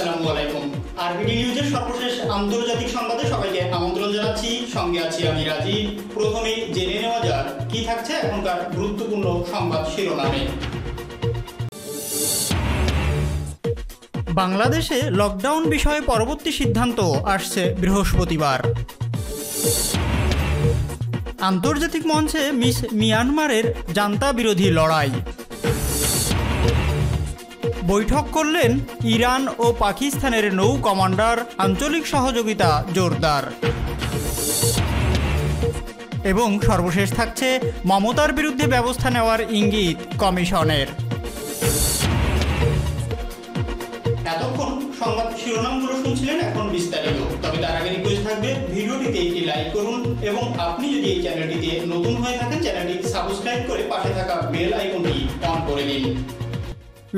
আসসালামু আলাইকুম। আরবিডি নিউজের সর্বশেষ আন্তর্জাতিক সংবাদে সবাইকে আমন্ত্রণ জানাচ্ছি। সঙ্গে আছি আমি রাজীব। প্রথমে জেনে নেওয়া যাক কি থাকছে এখনকার গুরুত্বপূর্ণ সংবাদ শিরোনামে। বাংলাদেশে লকডাউন বিষয়ে পরবর্তী সিদ্ধান্ত আসছে বৃহস্পতিবার। আন্তর্জাতিক মঞ্চে মিয়ানমারের জান্তা বিরোধী লড়াই। বৈঠক করলেন ইরান ও পাকিস্তানের নৌ কমান্ডার, আঞ্চলিক সহযোগিতা জোরদার। এবং সর্বশেষ থাকছে মমতার বিরুদ্ধে ব্যবস্থা নেওয়ার ইঙ্গিত কমিশনের। এতক্ষণ সংবাদ শিরোনামগুলো শুনছিলেন, এখন বিস্তারিত। তবে তার আগে রিকোয়েস্ট থাকবে ভিডিওটিতে একটি লাইক করুন এবং আপনি যদি এই চ্যানেলটিতে নতুন হয়ে থাকেন চ্যানেলটি সাবস্ক্রাইব করে পাশে থাকা বেল আইকনটি অন করে দিন।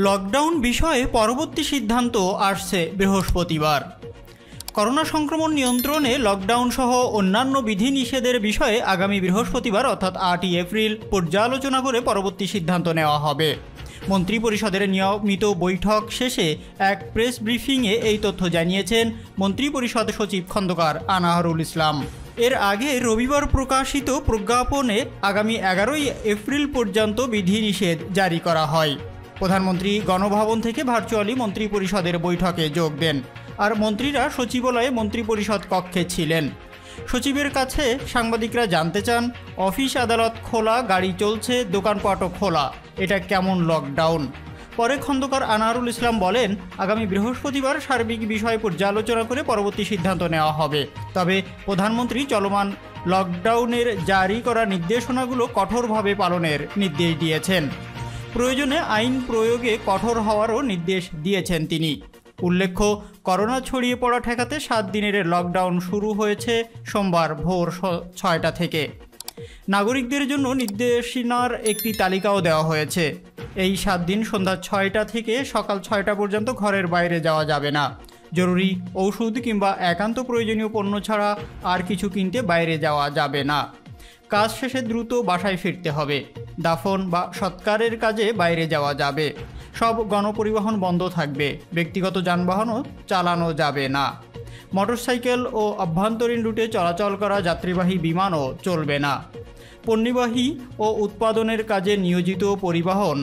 লকডাউন বিষয়ে পরবর্তী সিদ্ধান্ত আসছে বৃহস্পতিবার। করোনা সংক্রমণ নিয়ন্ত্রণে লকডাউন সহ অন্যান্য বিধিনিষেধের বিষয়ে আগামী বৃহস্পতিবার অর্থাৎ 8ই এপ্রিল পর্যালোচনা করে পরবর্তী সিদ্ধান্ত নেওয়া হবে। মন্ত্রিপরিষদের নিয়মিত বৈঠক শেষে এক প্রেস ব্রিফিংয়ে এই তথ্য জানিয়েছেন মন্ত্রিপরিষদ সচিব খন্দকার আনাহারুল ইসলাম। এর আগে রবিবার প্রকাশিত প্রজ্ঞাপনে আগামী 11ই এপ্রিল পর্যন্ত বিধিনিষেধ জারি করা হয়। প্রধানমন্ত্রী গণভবন থেকে ভার্চুয়ালি মন্ত্রিপরিষদের বৈঠকে যোগ দেন, আর মন্ত্রীরা সচিবালয়ে মন্ত্রিপরিষদ কক্ষে ছিলেন। সচিবের কাছে সাংবাদিকরা জানতে চান, অফিস আদালত খোলা, গাড়ি চলছে, দোকানপাটও খোলা, এটা কেমন লকডাউন? পরে খন্দকার আনারুল ইসলাম বলেন, আগামী বৃহস্পতিবার সার্বিক বিষয় পর্যালোচনা করে পরবর্তী সিদ্ধান্ত নেওয়া হবে। তবে প্রধানমন্ত্রী চলমান লকডাউনের জারি করা নির্দেশনাগুলো কঠোরভাবে পালনের নির্দেশ দিয়েছেন। প্রয়োজনে আইন প্রয়োগে কঠোর হওয়ারও নির্দেশ দিয়েছেন তিনি। উল্লেখ্য, করোনা ছড়িয়ে পড়া ঠেকাতে 7 দিনের লকডাউন শুরু হয়েছে সোমবার ভোর 6টা থেকে। নাগরিকদের জন্য নির্দেশনার একটি তালিকাও দেওয়া হয়েছে। এই 7 দিন সন্ধ্যা 6টা থেকে সকাল 6টা পর্যন্ত ঘরের বাইরে যাওয়া যাবে না। জরুরি ওষুধ কিংবা একান্ত প্রয়োজনীয় পণ্য ছাড়া আর কিছু কিনতে বাইরে যাওয়া যাবে না। কাজ শেষে দ্রুত বাসায় ফিরতে হবে। দাফন বা সৎকারের কাজে বাইরে যাওয়া যাবে। সব গণপরিবহন বন্ধ থাকবে। ব্যক্তিগত যানবাহনও চালানো যাবে না। মোটরসাইকেল ও অভ্যন্তরীণ রুটে চলাচল করা যাত্রীবাহী বিমানও চলবে না। পণ্যবাহী ও উৎপাদনের কাজে নিয়োজিত পরিবহন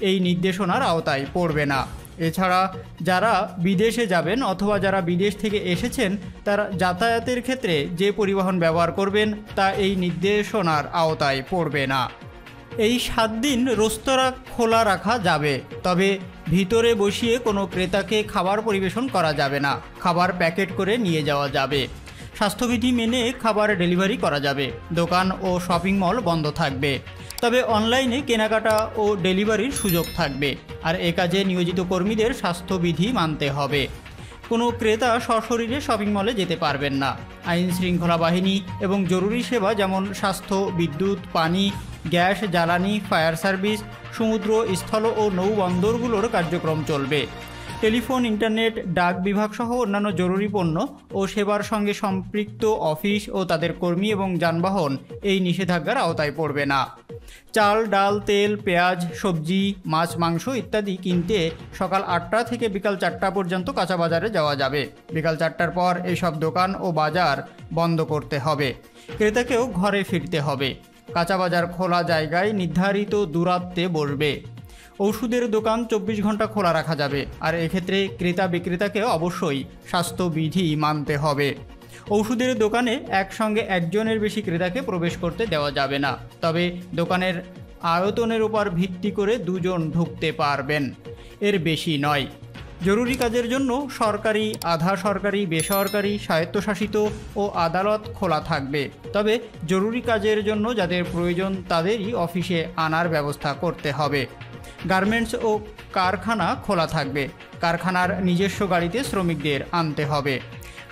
এই নির্দেশনার আওতায় পড়বে না। এছাড়া যারা বিদেশে যাবেন অথবা যারা বিদেশ থেকে এসেছেন তারা যাতায়াতের ক্ষেত্রে যে পরিবহন ব্যবহার করবেন তা এই নির্দেশনার আওতায় পড়বে না। এই 7 দিন রেস্তোরাঁ খোলা রাখা যাবে, তবে ভিতরে বসিয়ে কোনো ক্রেতাকে খাবার পরিবেশন করা যাবে না। খাবার প্যাকেট করে নিয়ে যাওয়া যাবে। স্বাস্থ্যবিধি মেনে খাবার ডেলিভারি করা যাবে। দোকান ও শপিং মল বন্ধ থাকবে, তবে অনলাইনে কেনাকাটা ও ডেলিভারির সুযোগ থাকবে। আর এ কাজে নিয়োজিত কর্মীদের স্বাস্থ্যবিধি মানতে হবে। কোনো ক্রেতা সশরীরে শপিং মলে যেতে পারবেন না। আইন শৃঙ্খলা বাহিনী এবং জরুরি সেবা যেমন স্বাস্থ্য, বিদ্যুৎ, পানি, গ্যাস, জ্বালানি, ফায়ার সার্ভিস, সমুদ্র, স্থল ও নৌবন্দরগুলোর কার্যক্রম চলবে। টেলিফোন, ইন্টারনেট, ডাক বিভাগ সহ অন্যান্য জরুরি পণ্য ও সেবার সঙ্গে সম্পৃক্ত অফিস ও তাদের কর্মী এবং যানবাহন এই নিষেধাজ্ঞার আওতায় পড়বে না। চাল, ডাল, তেল, পেঁয়াজ, সবজি, মাছ, মাংস ইত্যাদি কিনতে সকাল 8টা থেকে বিকাল 4টা পর্যন্ত কাঁচা বাজারে যাওয়া যাবে। বিকাল 4টার পর এইসব দোকান ও বাজার বন্ধ করতে হবে। ক্রেতাকেও ঘরে ফিরতে হবে। কাঁচা বাজার খোলা জায়গায় নির্ধারিত দূরত্বে বসবে। ওষুধের দোকান 24 ঘন্টা খোলা রাখা যাবে, আর এক্ষেত্রে ক্রেতা বিক্রেতাকে অবশ্যই স্বাস্থ্যবিধি মানতে হবে। ওষুধের দোকানে একসঙ্গে একজনের বেশি ক্রেতাকে প্রবেশ করতে দেওয়া যাবে না, তবে দোকানের আয়তনের উপর ভিত্তি করে 2 জন ঢুকতে পারবেন, এর বেশি নয়। জরুরি কাজের জন্য সরকারি, আধা সরকারি, বেসরকারি, স্বায়ত্তশাসিত ও আদালত খোলা থাকবে, তবে জরুরি কাজের জন্য যাদের প্রয়োজন তাদেরই অফিসে আনার ব্যবস্থা করতে হবে। গার্মেন্টস ও কারখানা খোলা থাকবে। কারখানার নিজস্ব গাড়িতে শ্রমিকদের আনতে হবে।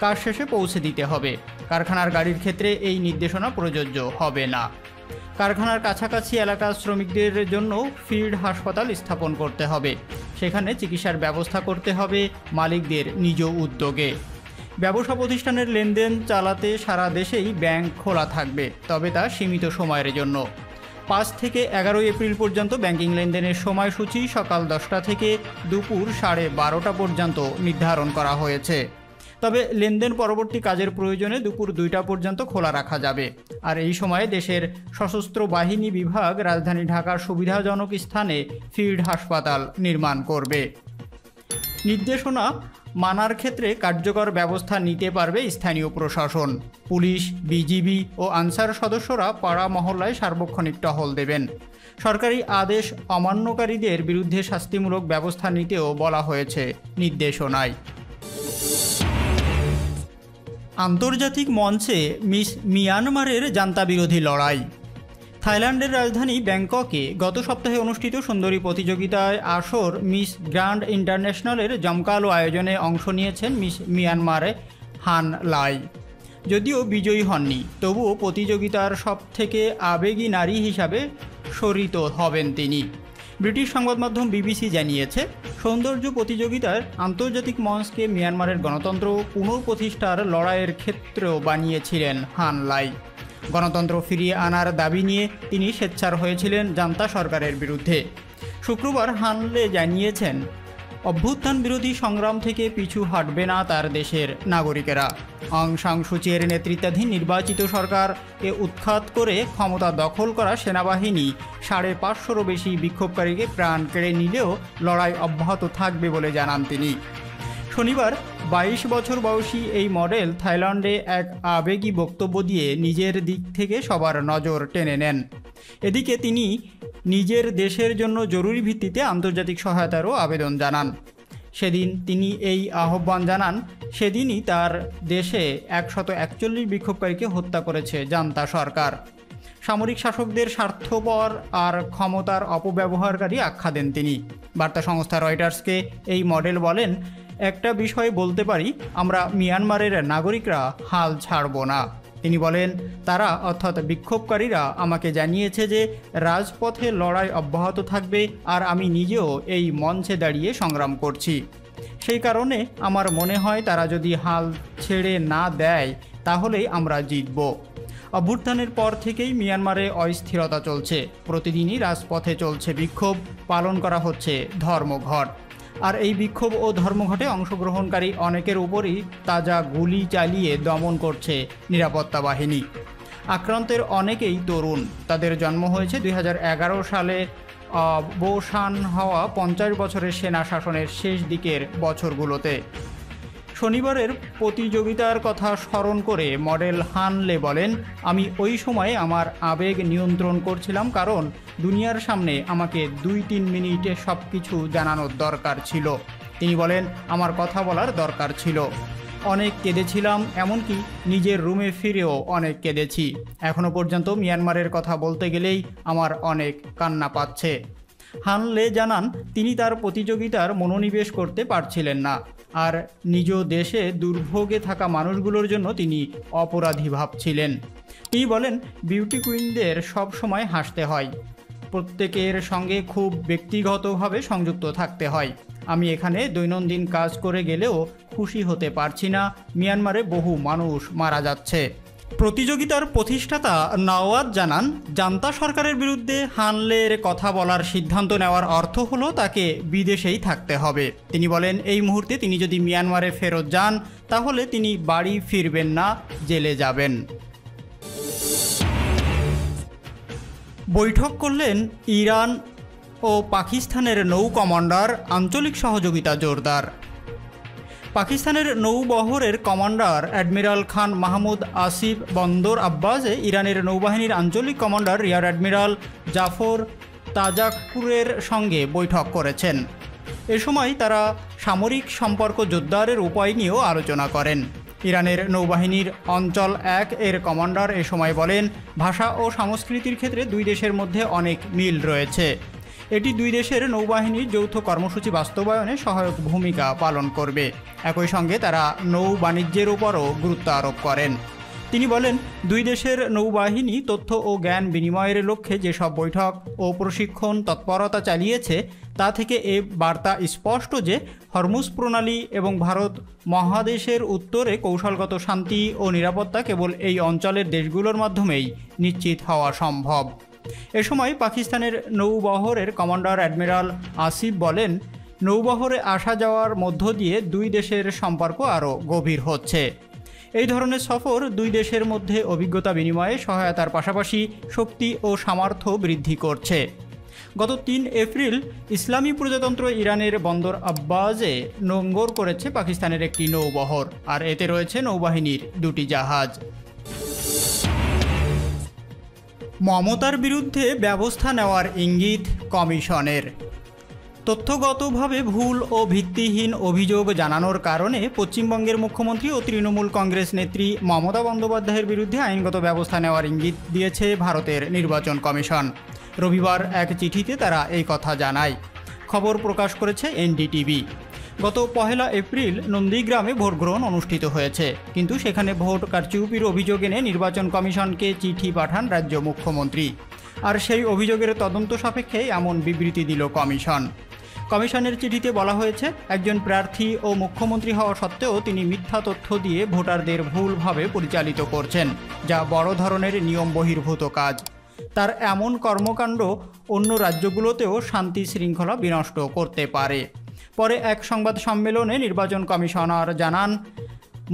কাজ শেষে পৌঁছে দিতে হবে। কারখানার গাড়ির ক্ষেত্রে এই নির্দেশনা প্রযোজ্য হবে না। কারখানার কাছাকাছি এলাকার শ্রমিকদের জন্য ফিল্ড হাসপাতাল স্থাপন করতে হবে। সেখানে চিকিৎসার ব্যবস্থা করতে হবে মালিকদের নিজ উদ্যোগে। ব্যবসা প্রতিষ্ঠানের লেনদেন চালাতে সারা দেশেই ব্যাংক খোলা থাকবে, তবে তা সীমিত সময়ের জন্য। 5 থেকে 11 এপ্রিল পর্যন্ত ব্যাংকিং লেনদেনের সময়সূচি সকাল 10টা থেকে দুপুর 12:30 পর্যন্ত নির্ধারণ করা হয়েছে। তবে লেনদেন পরবর্তী কাজের প্রয়োজনে দুপুর 2টা পর্যন্ত খোলা রাখা যাবে। আর এই সময়ে দেশের সশস্ত্র বাহিনী বিভাগ রাজধানী ঢাকার সুবিধাজনক স্থানে ফিল্ড হাসপাতাল নির্মাণ করবে। নির্দেশনা মানার ক্ষেত্রে কার্যকর ব্যবস্থা নিতে পারবে স্থানীয় প্রশাসন। পুলিশ, বিজিবি ও আনসার সদস্যরা পাড়া মহল্লায় সার্বক্ষণিক টহল দেবেন। সরকারি আদেশ অমান্যকারীদের বিরুদ্ধে শাস্তিমূলক ব্যবস্থা নিতেও বলা হয়েছে নির্দেশনায়। আন্তর্জাতিক মঞ্চে মিস মিয়ানমারের জান্তা বিরোধী লড়াই। থাইল্যান্ডের রাজধানী ব্যাংককে গত সপ্তাহে অনুষ্ঠিত সুন্দরী প্রতিযোগিতায় আসর মিস গ্র্যান্ড ইন্টারন্যাশনালের জমকালো আয়োজনে অংশ নিয়েছেন মিস মিয়ানমারে হান লাই। যদিও বিজয়ী হননি, তবুও প্রতিযোগিতার সবথেকে আবেগী নারী হিসাবে স্মরিত হবেন তিনি। ব্রিটিশ সংবাদ মাধ্যম বিবিসি জানিয়েছে, সৌন্দর্য প্রতিযোগিতার আন্তর্জাতিক মঞ্চকে মিয়ানমারের গণতন্ত্র পুনঃপ্রতিষ্ঠার লড়াইয়ের ক্ষেত্রেও বানিয়েছিলেন হান লাই। গণতন্ত্র ফিরিয়ে আনার দাবি নিয়ে তিনি সোচ্চার হয়েছিলেন জান্তা সরকারের বিরুদ্ধে। শুক্রবার হানলে জানিয়েছেন, অভ্যুত্থান বিরোধী সংগ্রাম থেকে পিছু হটবে না তার দেশের নাগরিকেরা। অং সান সুচির নেতৃত্বাধীন নির্বাচিত সরকারকে উৎখাত করে ক্ষমতা দখল করা সেনাবাহিনী 550-রও বেশি বিক্ষোভকারীকে প্রাণ কেড়ে নিলেও লড়াই অব্যাহত থাকবে বলে জানান তিনি। শনিবার 22 বছর বয়সী এই মডেল থাইল্যান্ডে এক আবেগী বক্তব্য দিয়ে নিজের দিক থেকে সবার নজর টেনে নেন। এদিকে তিনি নিজের দেশের জন্য জরুরি ভিত্তিতে আন্তর্জাতিক সহায়তারও আবেদন জানান। সেদিন তিনি এই আহ্বান জানান, সেদিনই তার দেশে 141 বিক্ষোভকারীকে হত্যা করেছে জান্তা সরকার। সামরিক শাসকদের স্বার্থপর আর ক্ষমতার অপব্যবহারকারী আখ্যা দেন তিনি। বার্তা সংস্থা রয়টার্সকে এই মডেল বলেন, একটা বিষয় বলতে পারি, আমরা মিয়ানমারের নাগরিকরা হাল ছাড়ব না। তিনি বলেন, তারা অর্থাৎ বিক্ষোভকারীরা আমাকে জানিয়েছে যে রাজপথে লড়াই অব্যাহত থাকবে আর আমি নিজেও এই মঞ্চে দাঁড়িয়ে সংগ্রাম করছি। সেই কারণে আমার মনে হয় তারা যদি হাল ছেড়ে না দেয় তাহলেই আমরা জিতব। অভ্যুত্থানের পর থেকেই মিয়ানমারে অস্থিরতা চলছে। প্রতিদিনই রাজপথে চলছে বিক্ষোভ, পালন করা হচ্ছে ধর্মঘট। আর এই বিক্ষোভ ও ধর্মঘটে অংশগ্রহণকারী অনেকের উপরই তাজা গুলি চালিয়ে দমন করছে নিরাপত্তা বাহিনী। আক্রান্তের অনেকেই তরুণ। তাদের জন্ম হয়েছে 2011 সালে অবসান হওয়া 50 বছরের সেনা শাসনের শেষ দিকের বছরগুলোতে। শনিবারের প্রতিযোগিতার কথা স্মরণ করে মডেল হানলে বলেন, আমি ওই সময়ে আমার আবেগ নিয়ন্ত্রণ করছিলাম, কারণ দুনিয়ার সামনে আমাকে 2-3 মিনিটে সব কিছু জানানোর দরকার ছিল। তিনি বলেন, আমার কথা বলার দরকার ছিল। অনেক কেঁদেছিলাম, এমনকি নিজের রুমে ফিরেও অনেক কেঁদেছি। এখনও পর্যন্ত মিয়ানমারের কথা বলতে গেলেই আমার অনেক কান্না পাচ্ছে। হানলে জানান, তিনি তার প্রতিযোগিতার মনোনিবেশ করতে পারছিলেন না, আর নিজ দেশে দুর্ভোগে থাকা মানুষগুলোর জন্য তিনি অপরাধী ভাবছিলেন। তিনি বলেন, বিউটি কুইনদের সব সময় হাসতে হয়, প্রত্যেকের সঙ্গে খুব ব্যক্তিগতভাবে সংযুক্ত থাকতে হয়। আমি এখানে দৈনন্দিন কাজ করে গেলেও খুশি হতে পারছি না। মিয়ানমারে বহু মানুষ মারা যাচ্ছে। প্রতিযোগিতার প্রতিষ্ঠাতা নওয়াজ জানান, জান্তা সরকারের বিরুদ্ধে হানলের কথা বলার সিদ্ধান্ত নেওয়ার অর্থ হলো তাকে বিদেশেই থাকতে হবে। তিনি বলেন, এই মুহূর্তে তিনি যদি মিয়ানমারে ফেরত যান তাহলে তিনি বাড়ি ফিরবেন না, জেলে যাবেন। বৈঠক করলেন ইরান ও পাকিস্তানের নৌ কমান্ডার, আঞ্চলিক সহযোগিতা জোরদার। পাকিস্তানের নৌবহরের কমান্ডার অ্যাডমিরাল খান মাহমুদ আসিফ বন্দর আব্বাসে ইরানের নৌবাহিনীর আঞ্চলিক কমান্ডার রিয়ার অ্যাডমিরাল জাফর তাজাকুরের সঙ্গে বৈঠক করেছেন। এ সময় তারা সামরিক সম্পর্ক জোরদারের উপায় নিয়েও আলোচনা করেন। ইরানের নৌবাহিনীর অঞ্চল 1 এর কমান্ডার এ সময় বলেন, ভাষা ও সংস্কৃতির ক্ষেত্রে দুই দেশের মধ্যে অনেক মিল রয়েছে। এটি দুই দেশের নৌবাহিনীর যৌথ কর্মসূচি বাস্তবায়নে সহায়ক ভূমিকা পালন করবে। একই সঙ্গে তারা নৌ বাণিজ্যের উপরও গুরুত্ব আরোপ করেন। তিনি বলেন, দুই দেশের নৌবাহিনী তথ্য ও জ্ঞান বিনিময়ের লক্ষ্যে যেসব বৈঠক ও প্রশিক্ষণ তৎপরতা চালিয়েছে তা থেকে এ বার্তা স্পষ্ট যে হরমুজ প্রণালী এবং ভারত মহাদেশের উত্তরে কৌশলগত শান্তি ও নিরাপত্তা কেবল এই অঞ্চলের দেশগুলোর মাধ্যমেই নিশ্চিত হওয়া সম্ভব। এ সময় পাকিস্তানের নৌবহরের কমান্ডার অ্যাডমিরাল আসিফ বলেন, নৌবহরে আসা যাওয়ার মধ্য দিয়ে দুই দেশের সম্পর্ক আরও গভীর হচ্ছে। এই ধরনের সফর দুই দেশের মধ্যে অভিজ্ঞতা বিনিময়ে সহায়তার পাশাপাশি শক্তি ও সামর্থ্য বৃদ্ধি করছে। গত 3 এপ্রিল ইসলামী প্রজাতন্ত্র ইরানের বন্দর আব্বাজে নোঙ্গর করেছে পাকিস্তানের একটি নৌবহর, আর এতে রয়েছে নৌবাহিনীর 2টি জাহাজ। মমতার বিরুদ্ধে ব্যবস্থা নেওয়ার ইঙ্গিত কমিশনের। তথ্যগতভাবে ভুল ও ভিত্তিহীন অভিযোগ জানানোর কারণে পশ্চিমবঙ্গের মুখ্যমন্ত্রী ও তৃণমূল কংগ্রেস নেত্রী মমতা বন্দ্যোপাধ্যায়ের বিরুদ্ধে আইনগত ব্যবস্থা নেওয়ার ইঙ্গিত দিয়েছে ভারতের নির্বাচন কমিশন। রবিবার এক চিঠিতে তারা এই কথা জানায়। খবর প্রকাশ করেছে এনডিটিভি। গত 1 এপ্রিল নন্দীগ্রামে ভোট গ্রহণ অনুষ্ঠিত হয়েছে, কিন্তু সেখানে ভোট কারচুপির অভিযোগ এনে নির্বাচন কমিশনকে চিঠি পাঠান রাজ্য মুখ্যমন্ত্রী। আর সেই অভিযোগের তদন্ত সাপেক্ষে এমন বিবৃতি দিল কমিশন। কমিশনের চিঠিতে বলা হয়েছে, একজন প্রার্থী ও মুখ্যমন্ত্রী হওয়া সত্ত্বেও তিনি মিথ্যা তথ্য দিয়ে ভোটারদের ভুলভাবে পরিচালিত করছেন, যা বড় ধরনের নিয়ম বহির্ভূত কাজ। তার এমন কর্মকাণ্ড অন্য রাজ্যগুলোতেও শান্তি শৃঙ্খলা বিনষ্ট করতে পারে। পরে এক সংবাদ সম্মেলনে নির্বাচন কমিশনার জানান,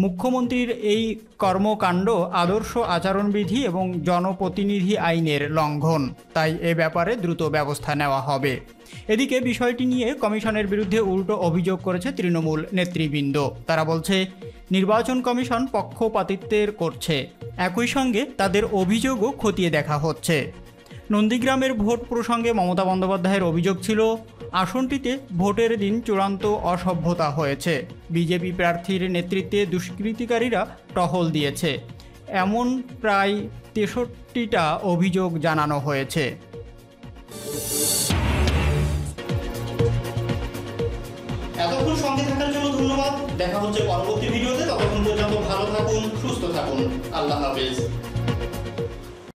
মুখ্যমন্ত্রীর এই কর্মকাণ্ড আদর্শ আচরণবিধি এবং জনপ্রতিনিধি আইনের লঙ্ঘন, তাই এ ব্যাপারে দ্রুত ব্যবস্থা নেওয়া হবে। এদিকে বিষয়টি নিয়ে কমিশনের বিরুদ্ধে উল্টো অভিযোগ করেছে তৃণমূল নেতৃবৃন্দ। তারা বলছে, নির্বাচন কমিশন পক্ষপাতিত্বের করছে, একই সঙ্গে তাদের অভিযোগও খতিয়ে দেখা হচ্ছে। নন্দীগ্রামের ভোট প্রসঙ্গে মমতা বন্দ্যোপাধ্যায়ের অভিযোগ ছিল, আসনটিতে ভোটের দিন চূড়ান্ত অসভ্যতা হয়েছে। বিজেপি প্রার্থীর নেতৃত্বে দুষ্কৃতিকারীরা টহল দিয়েছে। এমন প্রায় 63টা অভিযোগ জানানো হয়েছে। এতক্ষণ সঙ্গে থাকার জন্য ধন্যবাদ। দেখা হচ্ছে পরবর্তী ভিডিওতে। ততক্ষণ পর্যন্ত ভালো থাকুন, সুস্থ থাকুন। আল্লাহ হাফেজ।